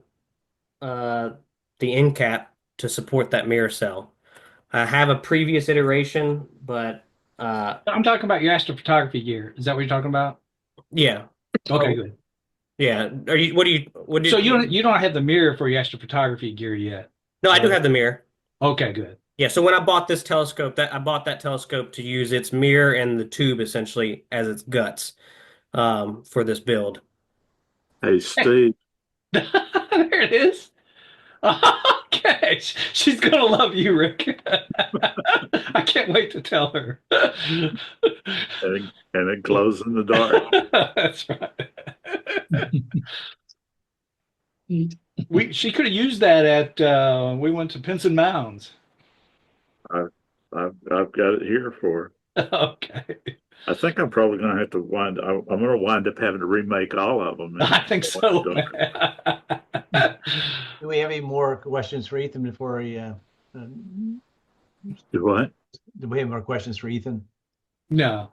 uh the end cap to support that mirror cell. I have a previous iteration, but I'm talking about your astrophotography gear. Is that what you're talking about? yeah. Okay, Oh, good. yeah. What So did you don't have the mirror for your astrophotography gear yet, No, I do right? have the mirror. Okay, good. Yeah, so when I bought this telescope, that I bought that telescope to use its mirror and the tube essentially as its guts for this build. Hey, Steve, There it is. Okay, she's gonna love you, Rick. I can't wait to tell her. and it glows in the dark. That's right. Neat. She could have used that at we went to Pinson Mounds. I've got it here for her. Okay. I think I'm probably going to have to I'm going to wind up having to remake all of them. I think so. Do we have any more questions for Ethan before we, Do what? do we have more questions for Ethan? No.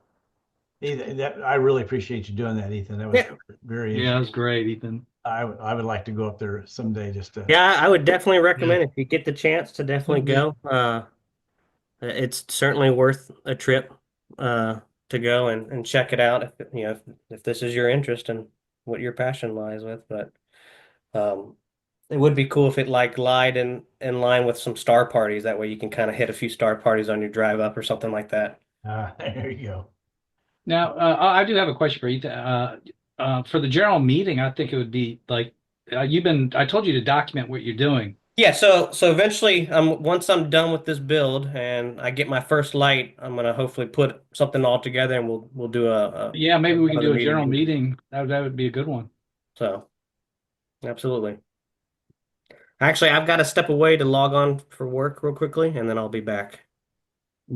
Ethan, I really appreciate you doing that, Ethan. That was Yeah. very Yeah, interesting. that was great, Ethan. I would like to go up there someday just to. Yeah, I would definitely recommend if you get the chance to definitely Yeah. go. It's certainly worth a trip to go and check it out if this is your interest and what your passion lies with. But it would be cool if it like lied in line with some star parties. That way you can kind of hit a few star parties on your drive up or something like that. There you go. Now, I do have a question for Ethan. For the general meeting, I think it would be like I told you to document what you're doing. Yeah, so eventually, once I'm done with this build and I get my first light, I'm gonna hopefully put something all together and we'll do a Yeah, maybe we can do another a general meeting. meeting. That would be a good one. So absolutely. Actually, I've got to step away to log on for work real quickly, and then I'll be back.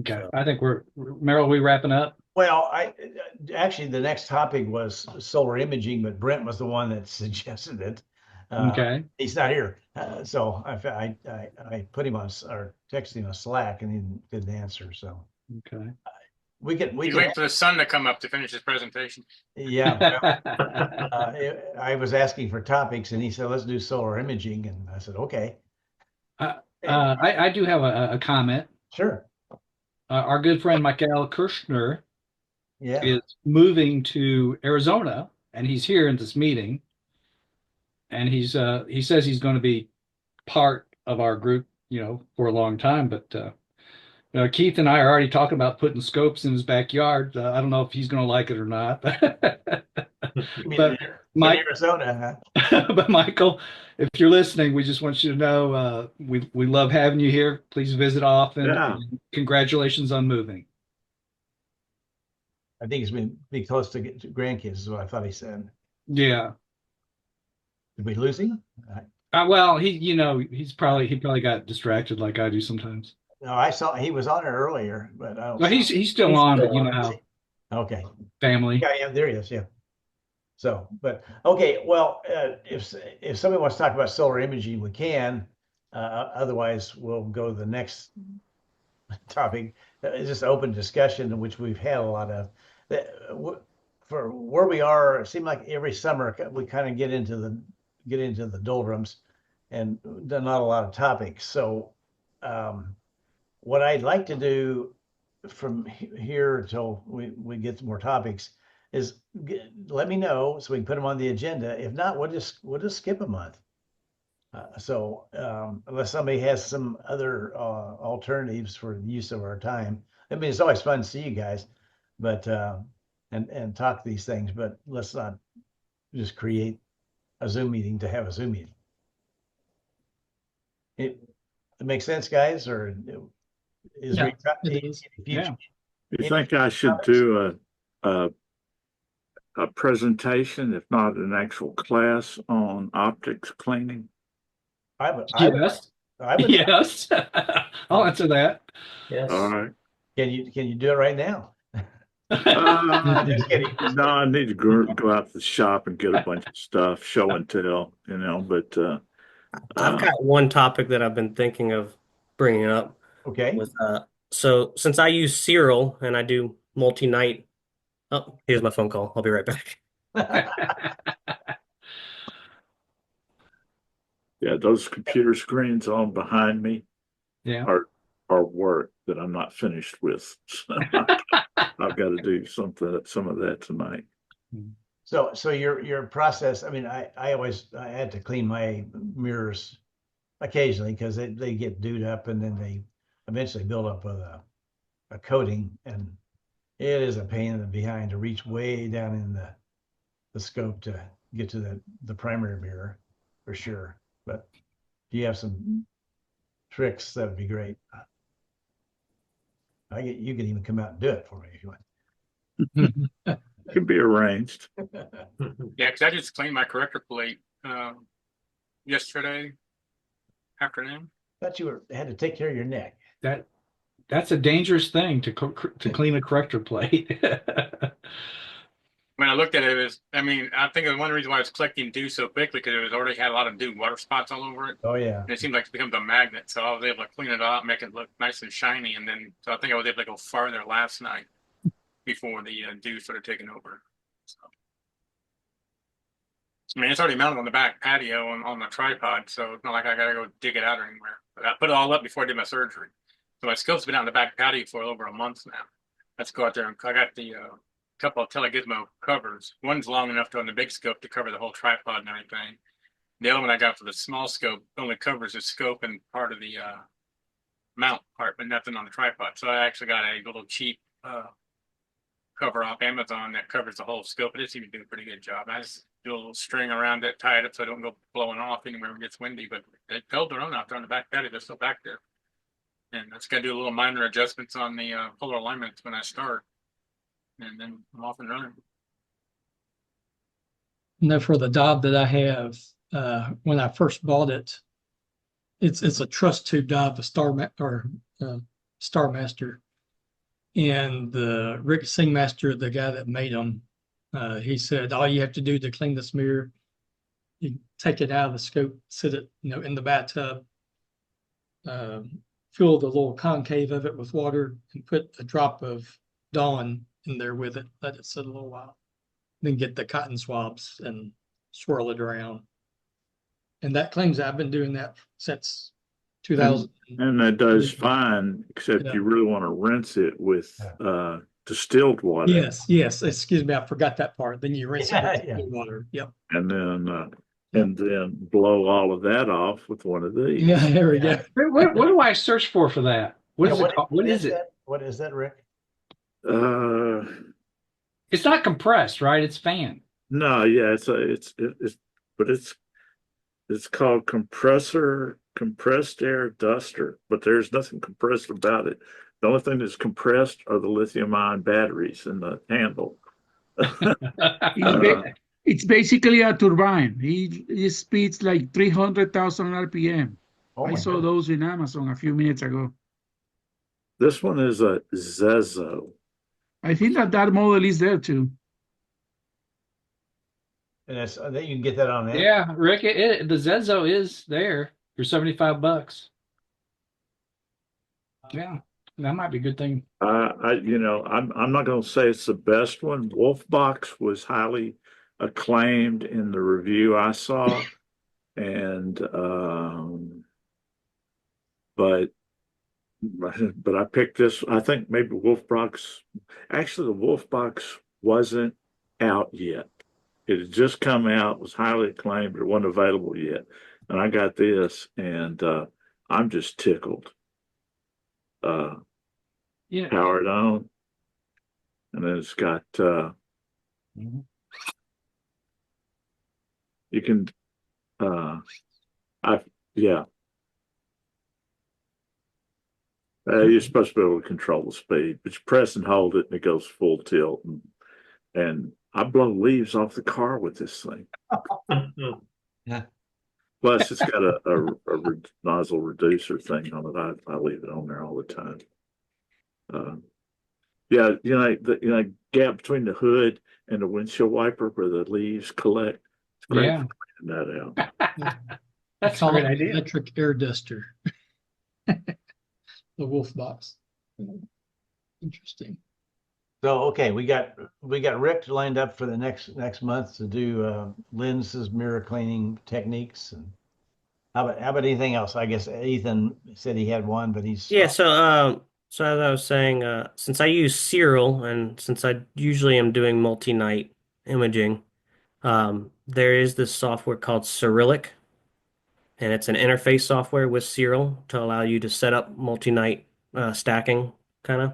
Okay. So- I think Merrill, we wrapping up? Well, actually, the next topic was solar imaging, but Brent was the one that suggested it. Okay. He's not here, so I put him on or texted him a Slack, and he didn't answer. So Okay. we He's can waiting for the sun to come up to finish his presentation. yeah. Well, I was asking for topics, and he said, "Let's do solar imaging," and I said, "Okay." I do have a comment. Sure. Our good friend Michael Kirschner Yeah. is moving to Arizona, and he's here in this meeting. And he says he's going to be part of our group, for a long time. But Keith and I are already talking about putting scopes in his backyard. I don't know if he's going to like it or not. You mean But in Mike, Arizona, huh? but Michael, if you're listening, we just want you to know we love having you here. Please visit often. Yeah. And congratulations on moving. I think he's been be close to get to grandkids, is what I thought he said. Yeah. Did we lose him? Well, he probably got distracted like I do sometimes. No, I saw he was on it earlier, but I don't. Well, he's still on, but you know how Okay. family. Yeah, there he is. Yeah. So, but okay. Well, if somebody wants to talk about solar imaging, we can. Otherwise, we'll go to the next topic. It's just open discussion, which we've had a lot of. For where we are, it seemed like every summer we kind of get into the doldrums, and not a lot of topics. So, what I'd like to do from here until we get some more topics is let me know so we can put them on the agenda. If not, we'll just skip a month. So unless somebody has some other alternatives for the use of our time, I mean, it's always fun to see you guys, but and talk these things, but let's not just create a Zoom meeting to have a Zoom meeting. It makes sense, guys, or is Yeah, there it is. Yeah. You think I should do a presentation, if not an actual class on optics cleaning? Yes. I would. Yes. I'll answer that. Yes. All right. Can you do it right now? Just kidding. No, I need to go out to the shop and get a bunch of stuff, show and tell, but I've got one topic that I've been thinking of bringing up Okay. with so since I use Serial and I do multi-night. Oh, here's my phone call. I'll be right back. yeah, those computer screens on behind me Yeah. are work that I'm not finished with. So I've got to do some of that tonight. So your process, I mean, I had to clean my mirrors occasionally because they get dewed up and then they eventually build up with a coating, and it is a pain in the behind to reach way down in the scope to get to the primary mirror for sure. But if you have some tricks, that would be great. You can even come out and do it for me if you want. Can be arranged. Yeah, because I just cleaned my corrector plate yesterday afternoon. Thought had to take care of your neck. That's a dangerous thing to clean a corrector plate. When I looked at it, I think one reason why it's collecting dew so quickly because it was already had a lot of dew water spots all over it. Oh, yeah. And it seemed like it becomes a magnet. So I was able to clean it up, make it look nice and shiny. And then, so I think I was able to go farther last night before the dew started taking over. So, it's already mounted on the back patio on the tripod. So it's not like I got to go dig it out or anywhere. But I put it all up before I did my surgery. So my scope's been out on the back patio for over a month now. Let's go out there and I got the couple of Telegizmo covers. One's long enough to on the big scope to cover the whole tripod and everything. The other one I got for the small scope only covers the scope and part of the mount part, but nothing on the tripod. So I actually got a little cheap cover off Amazon that covers the whole scope. It seems to do a pretty good job. I just do a little string around it, tie it up so I don't go blowing off anywhere it gets windy. But they held their own out there on the back patio. They're still back there. And that's got to do a little minor adjustments on the puller alignments when I start. And then I'm off and running. No, for the Dob that I have, when I first bought it, it's a truss tube Dob, a Star Master, and the Rick Singmaster, the guy that made them, he said all you have to do to clean this mirror, you take it out of the scope, sit it, in the bathtub, fill the little concave of it with water, and put a drop of Dawn in there with it, let it sit a little while, then get the cotton swabs and swirl it around. And that cleans. I've been doing that since 2000. And that does fine, except Yeah. you really want to rinse it with distilled water. Yes. Excuse me, I forgot that part. Then you rinse it with Yeah. water. Yep. And then blow all of that off with one of these. Yeah, there we go. What do I search for that? What is it called? What is it? What is that, Rick? It's not compressed, right? It's fan. No, yeah, it's called compressed air duster, but there's nothing compressed about it. The only thing that's compressed are the lithium-ion batteries in the handle. It's basically a turbine. It speeds like 300,000 RPM. Oh, I my saw goodness. those in Amazon a few minutes ago. This one is a Zezo. I think that model is there too. And that's that you can get that on there. Yeah, Rick, the Zezo is there for $75. Yeah, that might be a good thing. I'm not going to say it's the best one. Wolfbox was highly acclaimed in the review I saw, and but I picked this. I think maybe Wolfbox. Actually, the Wolfbox wasn't out yet. It had just come out, was highly acclaimed, but it wasn't available yet. And I got this, and I'm just tickled. Yeah. Powered on, and then it's got you can you're supposed to be able to control the speed, but you press and hold it and it goes full tilt, and I blow leaves off the car with this thing. Yeah. Plus it's got a nozzle reducer thing on it. I leave it on there all the time. The gap between the hood and the windshield wiper where the leaves collect. It's great Yeah. for cleaning that out. That's a Call great it idea. electric air duster. The wolf box. Interesting. So okay, we got Rick lined up for the next month to do Lynn's mirror cleaning techniques. And how about anything else? I guess Ethan said he had one, but he's Yeah, so as I was saying, since I use Serial and since I usually am doing multi-night imaging, there is this software called Cyrillic, and it's an interface software with Serial to allow you to set up multi-night stacking kind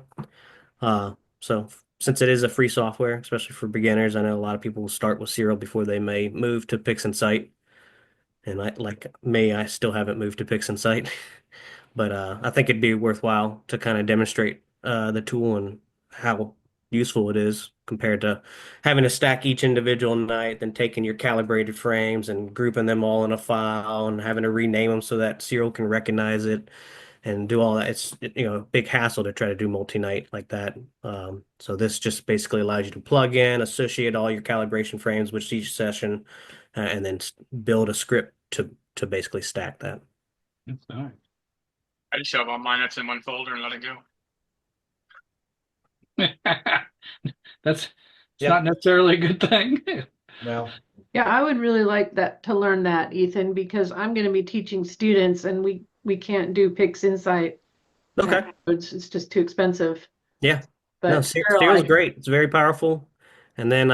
of. So since it is a free software, especially for beginners, I know a lot of people will start with Serial before they may move to Pix and Sight. And I still haven't moved to Pix and Sight. But I think it'd be worthwhile to kind of demonstrate the tool and how useful it is. compared to having to stack each individual night, then taking your calibrated frames and grouping them all in a file and having to rename them so that Serial can recognize it and do all that. It's a big hassle to try to do multi-night like that. So this just basically allows you to plug in, associate all your calibration frames with each session, and then build a script to basically stack that. That's all right. I just shove all mine that's in one folder and let it go. It's Yep. not necessarily a good thing. Well, Yeah, I would really like that to learn that, Ethan, because I'm going to be teaching students and we can't do Pix Insight. Okay. It's just too expensive. Yeah. But No, Serial, Serial's great. It's very powerful. And then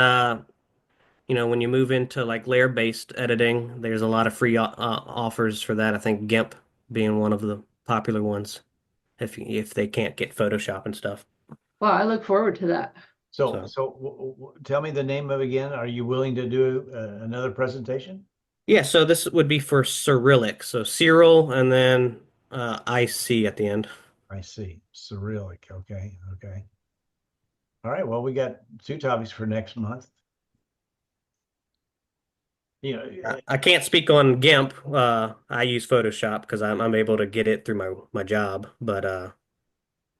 when you move into like layer-based editing, there's a lot of free offers for that. I think GIMP being one of the popular ones, if they can't get Photoshop and stuff. well, I look forward to that. so So- tell me the name of it again. Are you willing to do another presentation? Yeah, so this would be for Cyrillic. So Cyril and then IC at the end. I see. Cyrillic. Okay. Okay. All right. Well, we got 2 topics for next month. You know, I can't speak on GIMP. I use Photoshop because I'm able to get it through my job. But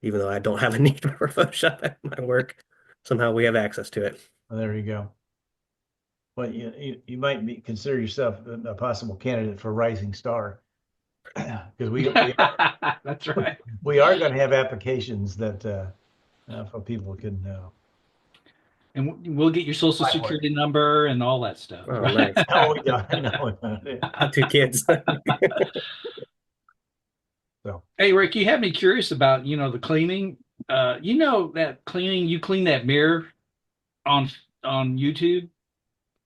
even though I don't have a need for Photoshop at my work, somehow we have access to it. well, there you go. Well, you might consider yourself a possible candidate for Rising Star. Because That's right. we are going to have applications that for people can And we'll get your social Fine work. security number and all that stuff. Oh, right? nice. no, we don't. No, we don't. 2 kids. So Hey, Rick, you have me curious about, the cleaning. That cleaning, you clean that mirror on YouTube.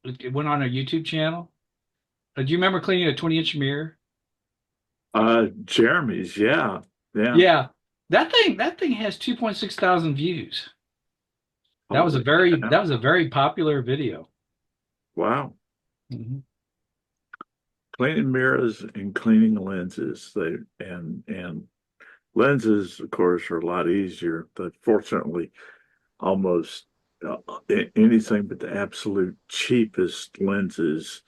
It went on a YouTube channel. Do you remember cleaning a 20-inch mirror? Jeremy's, yeah. Yeah. That thing has 2.6 thousand views. That was a very popular video. Wow. Mhm. Cleaning mirrors and cleaning lenses. And lenses, of course, are a lot easier, but fortunately, almost anything but the absolute cheapest lenses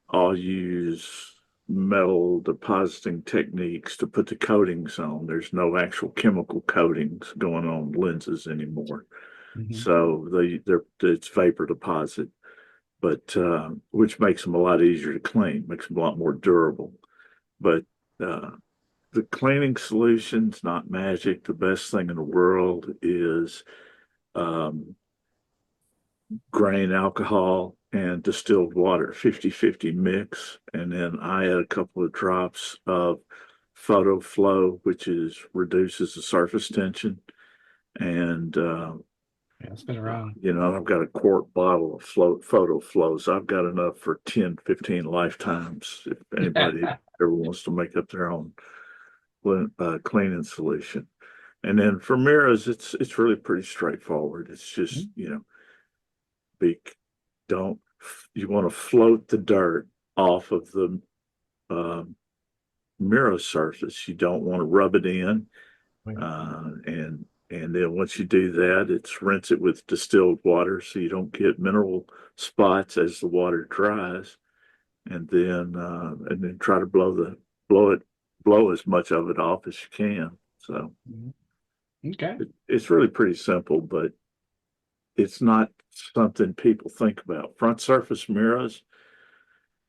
all use metal depositing techniques to put the coatings on. There's no actual chemical coatings going on lenses anymore. Mhm. So it's vapor deposit, but which makes them a lot easier to clean, makes them a lot more durable. But the cleaning solution's not magic. The best thing in the world is grain alcohol and distilled water, 50-50 mix. And then I add a couple of drops of photo flow, which reduces the surface tension. And Yeah, it's been around. I've got a quart bottle of photo flows. I've got enough for 10, 15 lifetimes if anybody ever wants to make up their own cleaning solution. And then for mirrors, it's really pretty straightforward. It's just, you want to float the dirt off of the mirror surface. You don't want to rub it in. And then once you do that, it's rinse it with distilled water so you don't get mineral spots as the water dries. And then try to blow as much of it off as you can. So Okay. it's really pretty simple, but it's not something people think about. Front surface mirrors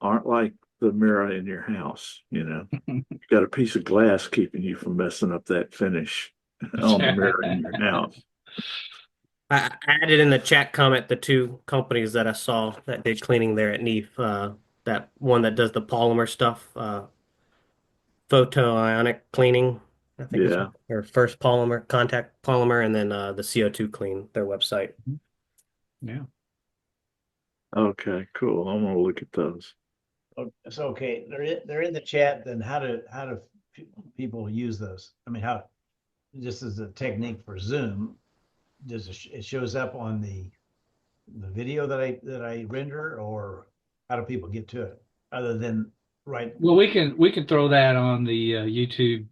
aren't like the mirror in your house. You got a piece of glass keeping you from messing up that finish on the mirror in your house. I added in the chat comment the 2 companies that I saw that did cleaning there at NEAF. That one that does the polymer stuff, photoionic cleaning, I think is their first contact polymer, and then the CO2 clean, their website. Yeah. Okay, cool. I'm gonna look at those. so okay, they're in the chat. Then how do people use those? I mean, how just as a technique for Zoom, it shows up on the video that I render, or how do people get to it other than right? Well, we can throw that on the YouTube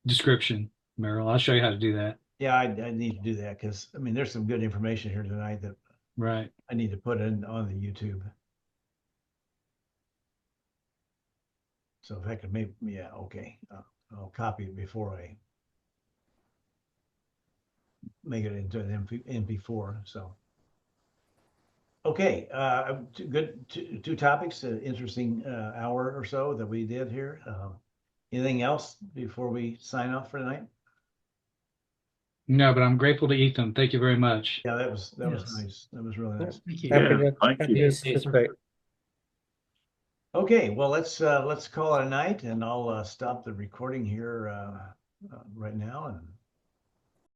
description, Meryl. I'll show you how to do that. Yeah, I need to do that because, I mean, there's some good information here tonight that Right. I need to put in on the YouTube. So if I could maybe, yeah, okay, I'll copy it before I make it into an MP4, so. Okay, good, two topics, interesting hour or so that we did here. Anything else before we sign off for tonight? No, but I'm grateful to Ethan. Thank you very much. Yeah, that was Yes. nice. That was really nice. Thank you. Yeah, Happy to thank happy you. to participate. Okay, well, let's call it a night and I'll stop the recording here right now and